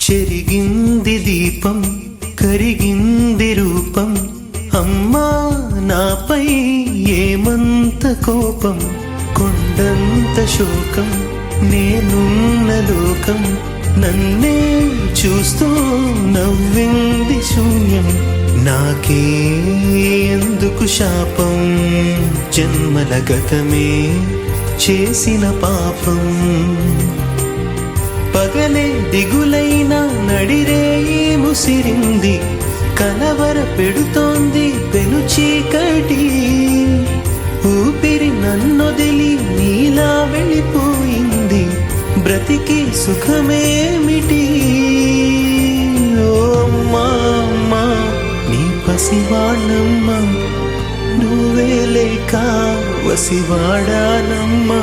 చెరిగింది దీపం కరిగింది రూపం అమ్మా నాపై ఏమంత కోపం కొండంత శోకం నేనున్న లోకం నన్నే చూస్తూ నవ్వింది శూన్యం నాకే ఎందుకు శాపం జన్మల గతమే చేసిన పాపం పగలే దిగులైన నడిరేయి ముసిరింది కలవర పెడుతోంది పెను చీకటి ఊపిరి నన్నొదిలి నీలా వెళ్ళిపోయింది బ్రతికి సుఖమేమిటి ఓ అమ్మా అమ్మా నీ పసివాణమ్మ నువ్వే లేక వసివాడానమ్మా